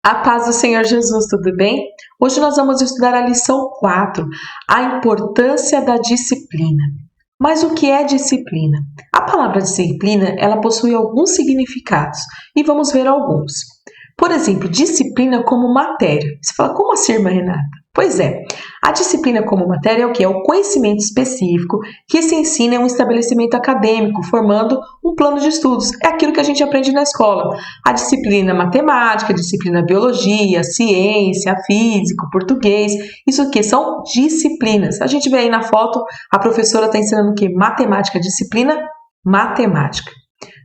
A paz do Senhor Jesus, tudo bem? Hoje nós vamos estudar a lição 4, a importância da disciplina. Mas o que é disciplina? A palavra disciplina, ela possui alguns significados e vamos ver alguns. Por exemplo, disciplina como matéria. Você fala, como assim, irmã Renata? Pois é, a disciplina como matéria é o que? É o conhecimento específico que se ensina em um estabelecimento acadêmico, formando um plano de estudos. É aquilo que a gente aprende na escola. A disciplina matemática, a disciplina biologia, ciência, física, português. Isso aqui são disciplinas. A gente vê aí na foto, a professora está ensinando o que? Matemática, disciplina matemática.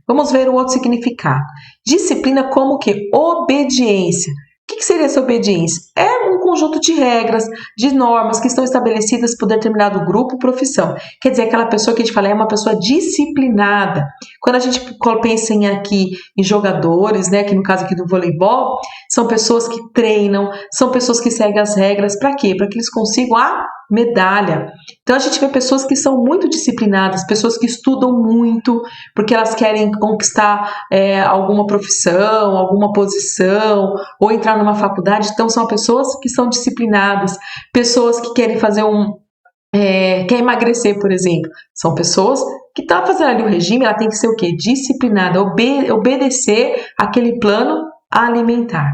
Vamos ver um outro significado. Disciplina como o quê? Obediência. O que seria essa obediência? É um conjunto de regras, de normas que estão estabelecidas por determinado grupo ou profissão. Quer dizer, aquela pessoa que a gente fala é uma pessoa disciplinada. Quando a gente pensa aqui em jogadores, né, que no caso aqui do voleibol, são pessoas que treinam, são pessoas que seguem as regras. Para quê? Para que eles consigam a medalha. Então a gente vê pessoas que são muito disciplinadas, pessoas que estudam muito, porque elas querem conquistar alguma profissão, alguma posição, ou entrar numa faculdade. Então são pessoas que são disciplinadas, pessoas que querem fazer quer emagrecer, por exemplo. São pessoas que estão fazendo ali o regime, ela tem que ser o quê? Disciplinada, obedecer aquele plano alimentar.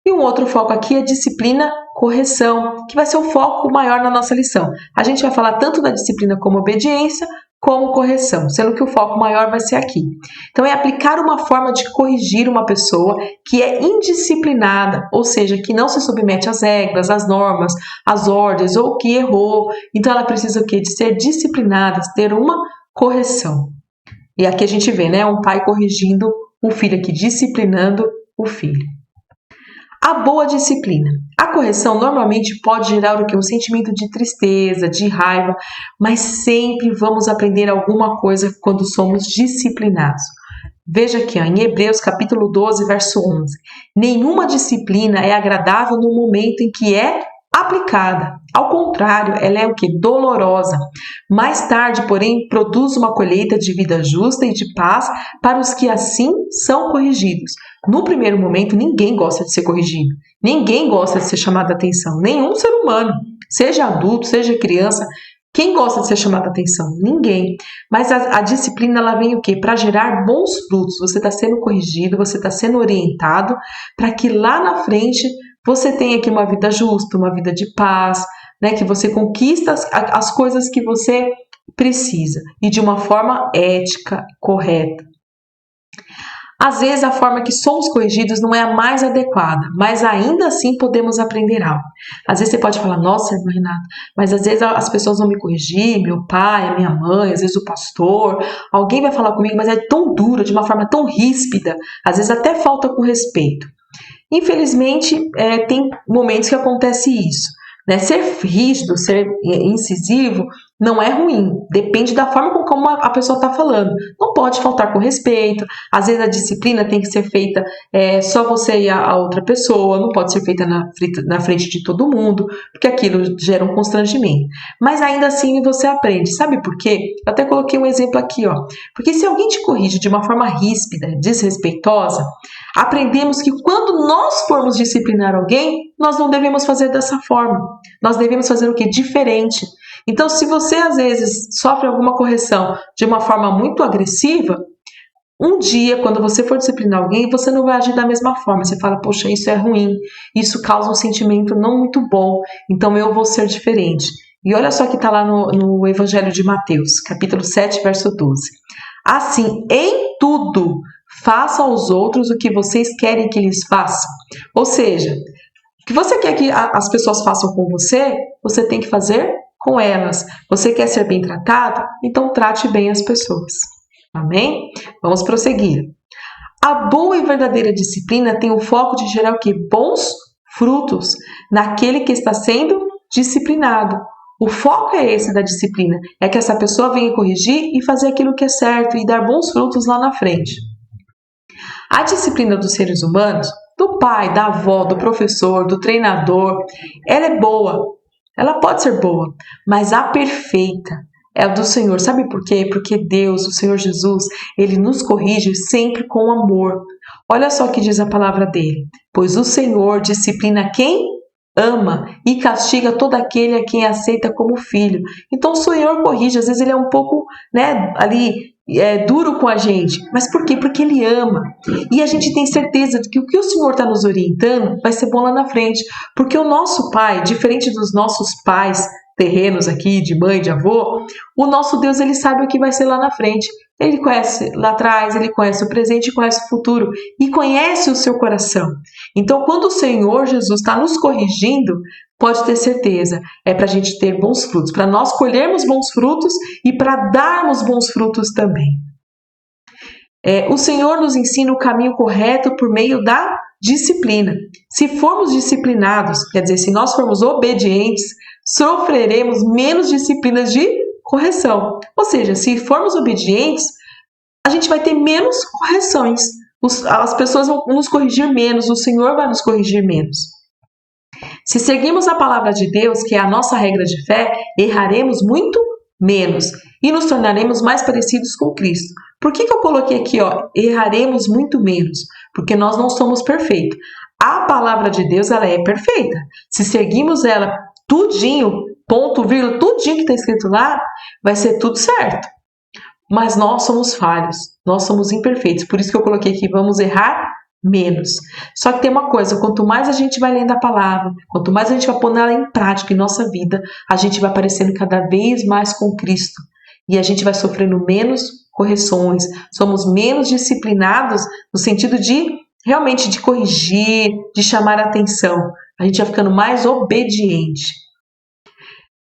E um outro foco aqui é disciplina correção, que vai ser o foco maior na nossa lição. A gente vai falar tanto da disciplina como obediência, como correção, sendo que o foco maior vai ser aqui. Então, é aplicar uma forma de corrigir uma pessoa que é indisciplinada, ou seja, que não se submete às regras, às normas, às ordens, ou que errou. Então, ela precisa o quê? De ser disciplinada, ter uma correção. E aqui a gente vê, né, um pai corrigindo o filho aqui, disciplinando o filho. A boa disciplina. A correção normalmente pode gerar o quê? Um sentimento de tristeza, de raiva, mas sempre vamos aprender alguma coisa quando somos disciplinados. Veja aqui, em Hebreus capítulo 12, verso 11. Nenhuma disciplina é agradável no momento em que é aplicada. Ao contrário, ela é o que? Dolorosa. Mais tarde, porém, produz uma colheita de vida justa e de paz para os que assim são corrigidos. No primeiro momento, ninguém gosta de ser corrigido. Ninguém gosta de ser chamado a atenção. Nenhum ser humano, seja adulto, seja criança. Quem gosta de ser chamado a atenção? Ninguém. Mas a disciplina, ela vem o quê? Para gerar bons frutos. Você está sendo corrigido, você está sendo orientado para que lá na frente você tenha aqui uma vida justa, uma vida de paz, né? Que você conquista as coisas que você precisa e de uma forma ética, correta. Às vezes a forma que somos corrigidos não é a mais adequada, mas ainda assim podemos aprender algo. Às vezes você pode falar, nossa, irmã Renata, mas às vezes as pessoas vão me corrigir, meu pai, a minha mãe, às vezes o pastor, alguém vai falar comigo, mas é tão duro, de uma forma tão ríspida, às vezes até falta com respeito. Infelizmente, tem momentos que acontece isso. Né? Ser rígido, ser incisivo, não é ruim. Depende da forma como a pessoa está falando. Não pode faltar com respeito. Às vezes a disciplina tem que ser feita só você e a outra pessoa. Não pode ser feita na frente de todo mundo, porque aquilo gera um constrangimento. Mas ainda assim você aprende. Sabe por quê? Eu até coloquei um exemplo aqui, ó. Porque se alguém te corrige de uma forma ríspida, desrespeitosa, aprendemos que quando nós formos disciplinar alguém, nós não devemos fazer dessa forma. Nós devemos fazer o quê? Diferente. Então, se você às vezes sofre alguma correção de uma forma muito agressiva, um dia, quando você for disciplinar alguém, você não vai agir da mesma forma. Você fala, poxa, isso é ruim, isso causa um sentimento não muito bom, então eu vou ser diferente. E olha só que está lá no Evangelho de Mateus, capítulo 7, verso 12. Assim, em tudo, faça aos outros o que vocês querem que eles façam. Ou seja, o que você quer que as pessoas façam com você, você tem que fazer com elas. Você quer ser bem tratado? Então trate bem as pessoas. Amém? Vamos prosseguir. A boa e verdadeira disciplina tem o foco de gerar o quê? Bons frutos naquele que está sendo disciplinado. O foco é esse da disciplina, é que essa pessoa venha corrigir e fazer aquilo que é certo e dar bons frutos lá na frente. A disciplina dos seres humanos, do pai, da avó, do professor, do treinador, ela é boa, ela pode ser boa, mas a perfeita é a do Senhor. Sabe por quê? Porque Deus, o Senhor Jesus, Ele nos corrige sempre com amor. Olha só o que diz a palavra dele. pois o Senhor disciplina quem ama e castiga todo aquele a quem aceita como filho. Então o Senhor corrige, às vezes ele é um pouco, duro com a gente. Mas por quê? Porque ele ama. E a gente tem certeza de que o que o Senhor está nos orientando vai ser bom lá na frente. Porque o nosso Pai, diferente dos nossos pais terrenos aqui, de mãe, de avô, o nosso Deus, ele sabe o que vai ser lá na frente. Ele conhece lá atrás, ele conhece o presente, conhece o futuro e conhece o seu coração. Então, quando o Senhor Jesus está nos corrigindo, pode ter certeza, é para a gente ter bons frutos, para nós colhermos bons frutos e para darmos bons frutos também. O Senhor nos ensina o caminho correto por meio da disciplina. Se formos disciplinados, quer dizer, se nós formos obedientes, sofreremos menos disciplinas de correção. Ou seja, se formos obedientes, a gente vai ter menos correções. As pessoas vão nos corrigir menos, o Senhor vai nos corrigir menos. Se seguirmos a palavra de Deus, que é a nossa regra de fé, erraremos muito menos e nos tornaremos mais parecidos com Cristo. Por que eu coloquei aqui, erraremos muito menos? Porque nós não somos perfeitos. A palavra de Deus, ela é perfeita. Se seguirmos ela tudinho, ponto, vírgula, tudinho que está escrito lá, vai ser tudo certo. Mas nós somos falhos, nós somos imperfeitos. Por isso que eu coloquei aqui, vamos errar menos. Só que tem uma coisa, quanto mais a gente vai lendo a palavra, quanto mais a gente vai pondo ela em prática em nossa vida, a gente vai parecendo cada vez mais com Cristo. E a gente vai sofrendo menos correções, somos menos disciplinados no sentido de realmente de corrigir, de chamar a atenção. A gente vai ficando mais obediente.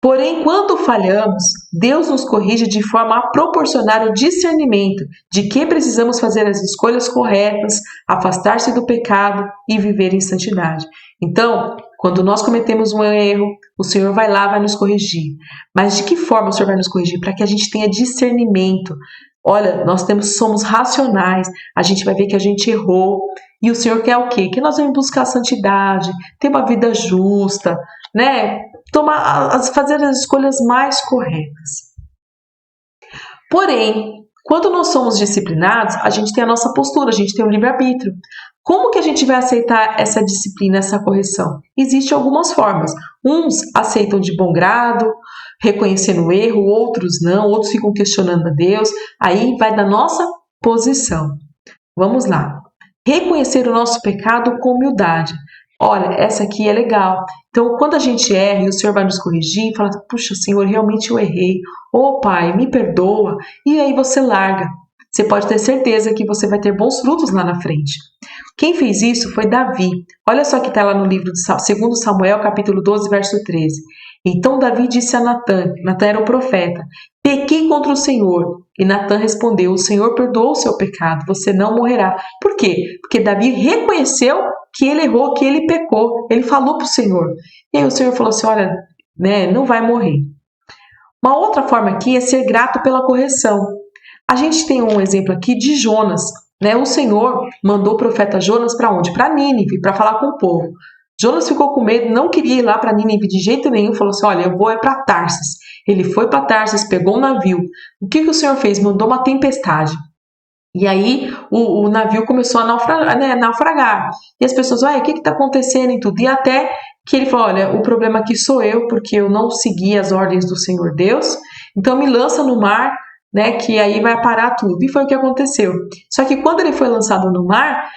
Porém, quando falhamos, Deus nos corrige de forma a proporcionar o discernimento de que precisamos fazer as escolhas corretas, afastar-se do pecado e viver em santidade. Então, quando nós cometemos um erro, o Senhor vai lá, vai nos corrigir. Mas de que forma o Senhor vai nos corrigir? Para que a gente tenha discernimento. Olha, somos racionais, a gente vai ver que a gente errou. E o Senhor quer o quê? Que nós vamos buscar a santidade, ter uma vida justa, fazer as escolhas mais corretas. Porém, quando nós somos disciplinados, a gente tem a nossa postura, a gente tem o livre-arbítrio. Como que a gente vai aceitar essa disciplina, essa correção? Existem algumas formas. Uns aceitam de bom grado, reconhecendo o erro, outros não, outros ficam questionando a Deus. Aí vai da nossa posição. Vamos lá. Reconhecer o nosso pecado com humildade. Olha, essa aqui é legal. Então, quando a gente erra e o Senhor vai nos corrigir, fala, puxa, Senhor, realmente eu errei. Ô, Pai, me perdoa. E aí você larga. Você pode ter certeza que você vai ter bons frutos lá na frente. Quem fez isso foi Davi. Olha só que está lá no livro de 2 Samuel, capítulo 12, verso 13. Então Davi disse a Natã era o profeta, pequei contra o Senhor. E Natã respondeu, o Senhor perdoou o seu pecado, você não morrerá. Por quê? Porque Davi reconheceu que ele errou, que ele pecou. Ele falou para o Senhor. E aí o Senhor falou assim, olha, não vai morrer. Uma outra forma aqui é ser grato pela correção. A gente tem um exemplo aqui de Jonas. O Senhor mandou o profeta Jonas para onde? Para Nínive, para falar com o povo. Jonas ficou com medo, não queria ir lá para Nínive de jeito nenhum, falou assim, olha, eu vou para Tarsis. Ele foi para Tarsis, pegou um navio. O que o Senhor fez? Mandou uma tempestade. E aí o navio começou a naufragar. E as pessoas, o que está acontecendo e tudo? E até que ele falou, olha, o problema aqui sou eu, porque eu não segui as ordens do Senhor Deus, então me lança no mar, que aí vai parar tudo. E foi o que aconteceu. Só que quando ele foi lançado no mar,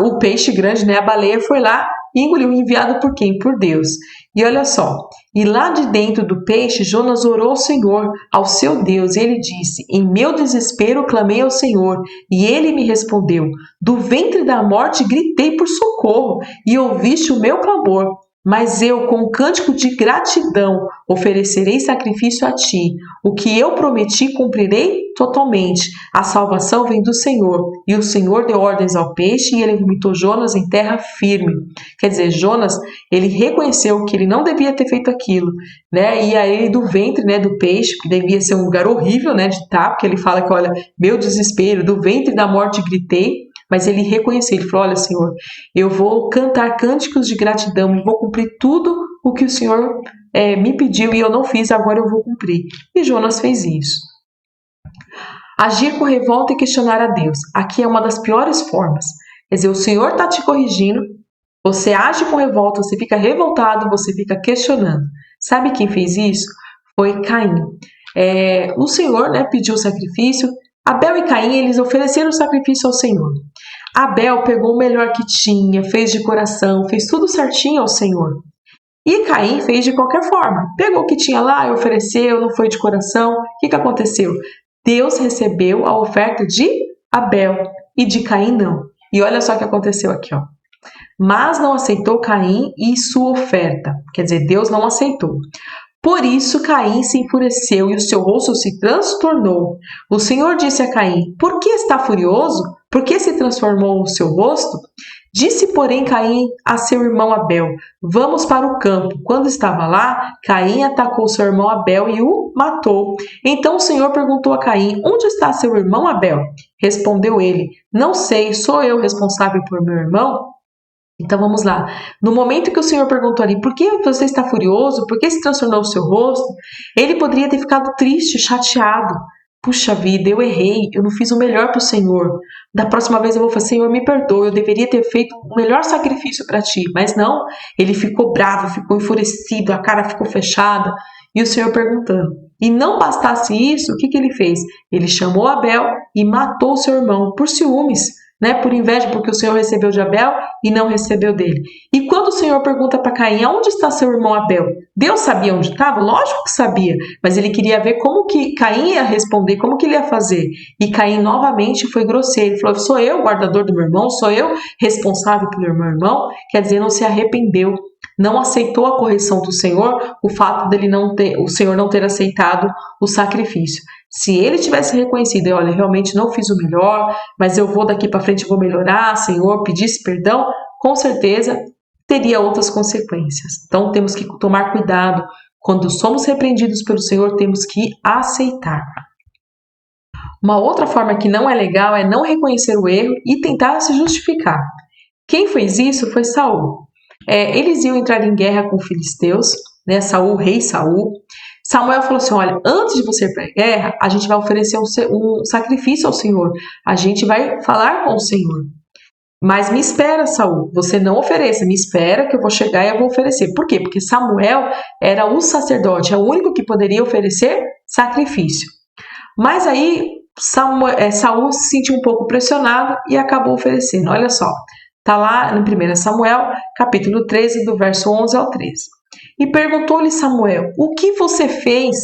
o peixe grande, a baleia, foi lá e engoliu, enviado por quem? Por Deus. E olha só, e lá de dentro do peixe, Jonas orou ao Senhor, ao seu Deus, e ele disse, em meu desespero clamei ao Senhor, e ele me respondeu, do ventre da morte gritei por socorro, e ouviste o meu clamor. Mas eu, com um cântico de gratidão, oferecerei sacrifício a ti. O que eu prometi, cumprirei totalmente. A salvação vem do Senhor. E o Senhor deu ordens ao peixe e ele vomitou Jonas em terra firme. Quer dizer, Jonas, ele reconheceu que ele não devia ter feito aquilo, E aí do ventre, do peixe, que devia ser um lugar horrível, de estar, porque ele fala que, olha, meu desespero, do ventre da morte gritei. Mas ele reconheceu, ele falou, olha, Senhor, eu vou cantar cânticos de gratidão e vou cumprir tudo o que o Senhor me pediu e eu não fiz, agora eu vou cumprir. E Jonas fez isso. Agir com revolta e questionar a Deus. Aqui é uma das piores formas. Quer dizer, o Senhor está te corrigindo, você age com revolta, você fica revoltado, você fica questionando. Sabe quem fez isso? Foi Caim. O Senhor, né, pediu o sacrifício. Abel e Caim, eles ofereceram o sacrifício ao Senhor. Abel pegou o melhor que tinha, fez de coração, fez tudo certinho ao Senhor. E Caim fez de qualquer forma. Pegou o que tinha lá e ofereceu, não foi de coração. O que aconteceu? Deus recebeu a oferta de Abel e de Caim não. E olha só o que aconteceu aqui, ó. Mas não aceitou Caim e sua oferta. Quer dizer, Deus não aceitou. Por isso Caim se enfureceu e o seu rosto se transtornou. O Senhor disse a Caim: Por que está furioso? Por que se transformou o seu rosto? Disse, porém, Caim a seu irmão Abel: Vamos para o campo. Quando estava lá, Caim atacou seu irmão Abel e o matou. Então o Senhor perguntou a Caim: Onde está seu irmão Abel? Respondeu ele: Não sei, sou eu responsável por meu irmão? Então vamos lá. No momento que o Senhor perguntou ali, por que você está furioso? Por que se transtornou o seu rosto? Ele poderia ter ficado triste, chateado. Puxa vida, eu errei, eu não fiz o melhor para o Senhor. Da próxima vez eu vou falar, Senhor, me perdoe, eu deveria ter feito o melhor sacrifício para ti. Mas não, ele ficou bravo, ficou enfurecido, a cara ficou fechada. E o Senhor perguntando. E não bastasse isso, o que ele fez? Ele chamou Abel e matou seu irmão por ciúmes. Né, por inveja, porque o Senhor recebeu de Abel e não recebeu dele. E quando o Senhor pergunta para Caim, aonde está seu irmão Abel? Deus sabia onde estava? Lógico que sabia, mas ele queria ver como que Caim ia responder, como que ele ia fazer. E Caim novamente foi grosseiro, ele falou, sou eu o guardador do meu irmão? Sou eu responsável pelo meu irmão? Quer dizer, não se arrependeu, não aceitou a correção do Senhor, o fato dele o Senhor não ter aceitado o sacrifício. Se ele tivesse reconhecido, olha, realmente não fiz o melhor, mas eu vou daqui para frente, vou melhorar, Senhor, pedisse perdão, com certeza teria outras consequências. Então temos que tomar cuidado. Quando somos repreendidos pelo Senhor, temos que aceitar. Uma outra forma que não é legal é não reconhecer o erro e tentar se justificar. Quem fez isso foi Saul. Eles iam entrar em guerra com os filisteus, né? Saul, rei Saul. Samuel falou assim, olha, antes de você ir para a guerra, a gente vai oferecer um sacrifício ao Senhor. A gente vai falar com o Senhor. Mas me espera, Saul, você não ofereça, me espera que eu vou chegar e eu vou oferecer. Por quê? Porque Samuel era o sacerdote, é o único que poderia oferecer sacrifício. Mas aí Saul se sentiu um pouco pressionado e acabou oferecendo. Olha só, está lá no 1 Samuel, capítulo 13, do verso 11 ao 13. E perguntou-lhe Samuel, o que você fez?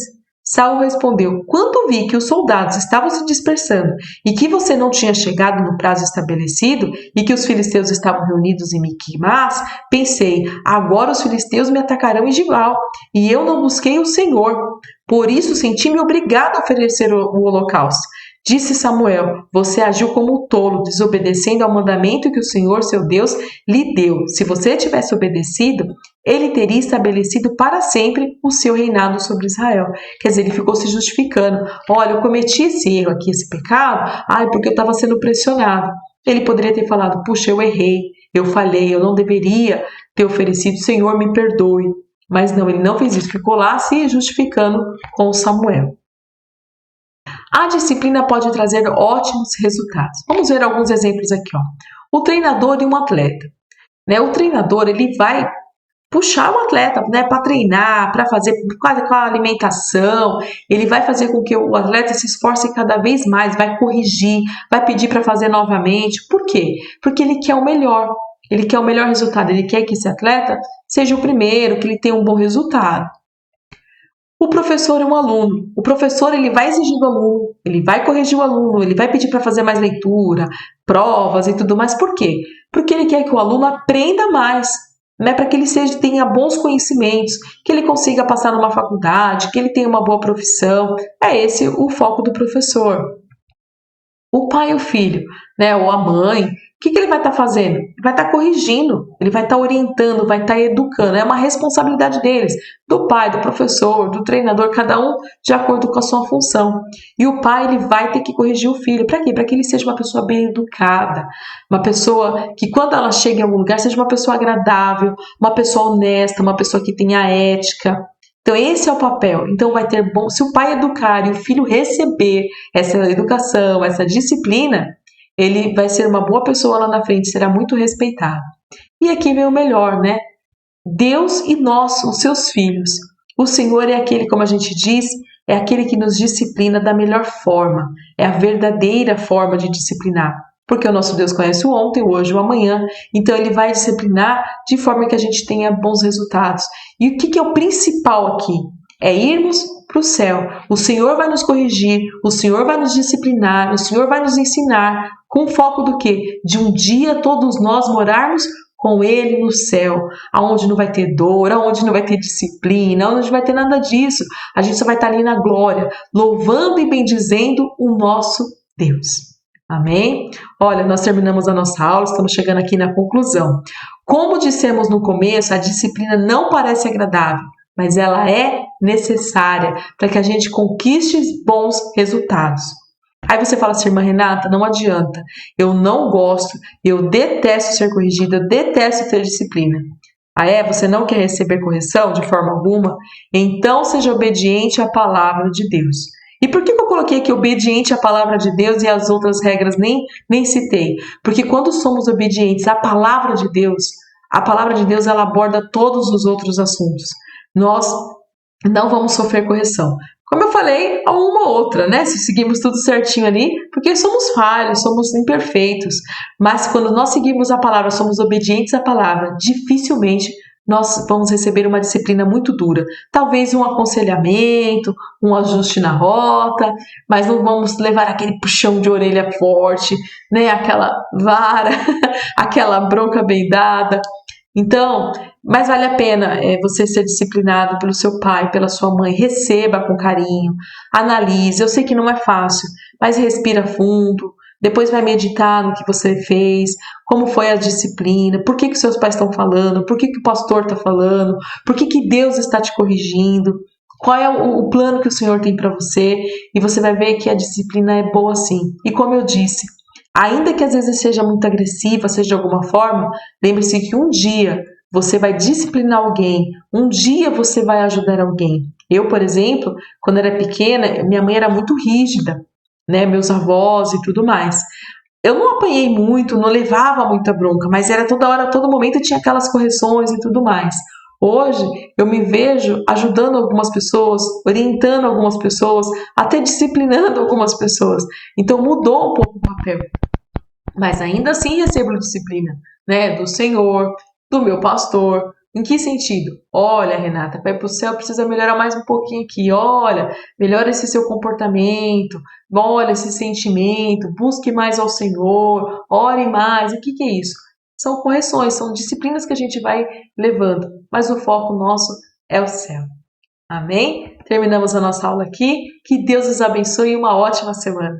Saul respondeu, quando vi que os soldados estavam se dispersando e que você não tinha chegado no prazo estabelecido e que os filisteus estavam reunidos em Miquimás, pensei, agora os filisteus me atacarão em Gilgal e eu não busquei o Senhor. Por isso senti-me obrigado a oferecer o holocausto. Disse Samuel, você agiu como um tolo, desobedecendo ao mandamento que o Senhor, seu Deus, lhe deu. Se você tivesse obedecido, ele teria estabelecido para sempre o seu reinado sobre Israel. Quer dizer, ele ficou se justificando. Olha, eu cometi esse erro aqui, esse pecado, porque eu estava sendo pressionado. Ele poderia ter falado, puxa, eu errei, eu falhei, eu não deveria ter oferecido, Senhor, me perdoe. Mas não, ele não fez isso, ficou lá se justificando com Samuel. A disciplina pode trazer ótimos resultados. Vamos ver alguns exemplos aqui. O treinador e um atleta. O treinador ele vai puxar o atleta para treinar, para fazer com a alimentação. Ele vai fazer com que o atleta se esforce cada vez mais, vai corrigir, vai pedir para fazer novamente. Por quê? Porque ele quer o melhor. Ele quer o melhor resultado. Ele quer que esse atleta seja o primeiro, que ele tenha um bom resultado. O professor é um aluno. O professor ele vai exigir do aluno, ele vai corrigir o aluno, ele vai pedir para fazer mais leitura, provas e tudo mais. Por quê? Porque ele quer que o aluno aprenda mais, para que ele tenha bons conhecimentos, que ele consiga passar numa faculdade, que ele tenha uma boa profissão. É esse o foco do professor. O pai e o filho, ou a mãe, o que ele vai estar fazendo? Ele vai estar corrigindo, ele vai estar orientando, vai estar educando. É uma responsabilidade deles, do pai, do professor, do treinador, cada um de acordo com a sua função. E o pai ele vai ter que corrigir o filho. Para quê? Para que ele seja uma pessoa bem educada, uma pessoa que quando ela chega em algum lugar seja uma pessoa agradável, uma pessoa honesta, uma pessoa que tenha ética. Então esse é o papel. Então vai ter bom, se o pai educar e o filho receber essa educação, essa disciplina, ele vai ser uma boa pessoa lá na frente, será muito respeitado. E aqui vem o melhor, né? Deus e nós, os seus filhos. O Senhor é aquele, como a gente diz, é aquele que nos disciplina da melhor forma. É a verdadeira forma de disciplinar. Porque o nosso Deus conhece o ontem, o hoje e o amanhã. Então ele vai disciplinar de forma que a gente tenha bons resultados. E o que é o principal aqui? É irmos para o céu. O Senhor vai nos corrigir, o Senhor vai nos disciplinar, o Senhor vai nos ensinar. Com o foco do quê? De um dia todos nós morarmos com Ele no céu, aonde não vai ter dor, aonde não vai ter disciplina, aonde não vai ter nada disso. A gente só vai estar ali na glória, louvando e bendizendo o nosso Deus. Amém? Olha, nós terminamos a nossa aula, estamos chegando aqui na conclusão. Como dissemos no começo, a disciplina não parece agradável, mas ela é necessária para que a gente conquiste bons resultados. Aí você fala assim, irmã Renata, não adianta, eu não gosto, eu detesto ser corrigida, eu detesto ter disciplina. Você não quer receber correção de forma alguma? Então seja obediente à palavra de Deus. E por que eu coloquei aqui obediente à palavra de Deus e as outras regras nem citei? Porque quando somos obedientes à palavra de Deus, a palavra de Deus ela aborda todos os outros assuntos. Nós não vamos sofrer correção. Como eu falei, a uma ou outra, né? Se seguimos tudo certinho ali, porque somos falhos, somos imperfeitos. Mas quando nós seguimos a palavra, somos obedientes à palavra, dificilmente nós vamos receber uma disciplina muito dura. Talvez um aconselhamento, um ajuste na rota, mas não vamos levar aquele puxão de orelha forte, né? Aquela vara, aquela bronca bem dada. Então, mas vale a pena você ser disciplinado pelo seu pai, pela sua mãe. Receba com carinho, analise. Eu sei que não é fácil, mas respira fundo. Depois vai meditar no que você fez, como foi a disciplina, por que seus pais estão falando, por que o pastor está falando, por que Deus está te corrigindo, qual é o plano que o Senhor tem para você, e você vai ver que a disciplina é boa sim. E como eu disse, ainda que às vezes seja muito agressiva, seja de alguma forma, lembre-se que um dia você vai disciplinar alguém, um dia você vai ajudar alguém. Eu, por exemplo, quando era pequena, minha mãe era muito rígida, né, meus avós e tudo mais. Eu não apanhei muito, não levava muita bronca, mas era toda hora, todo momento tinha aquelas correções e tudo mais. Hoje eu me vejo ajudando algumas pessoas, orientando algumas pessoas, até disciplinando algumas pessoas. Então mudou um pouco o papel. Mas ainda assim recebo disciplina, né, do Senhor, do meu pastor. Em que sentido? Olha, Renata, para ir para o céu precisa melhorar mais um pouquinho aqui. Olha, melhora esse seu comportamento, olha esse sentimento, busque mais ao Senhor, ore mais. O que é isso? São correções, são disciplinas que a gente vai levando, mas o foco nosso é o céu. Amém? Terminamos a nossa aula aqui. Que Deus os abençoe e uma ótima semana.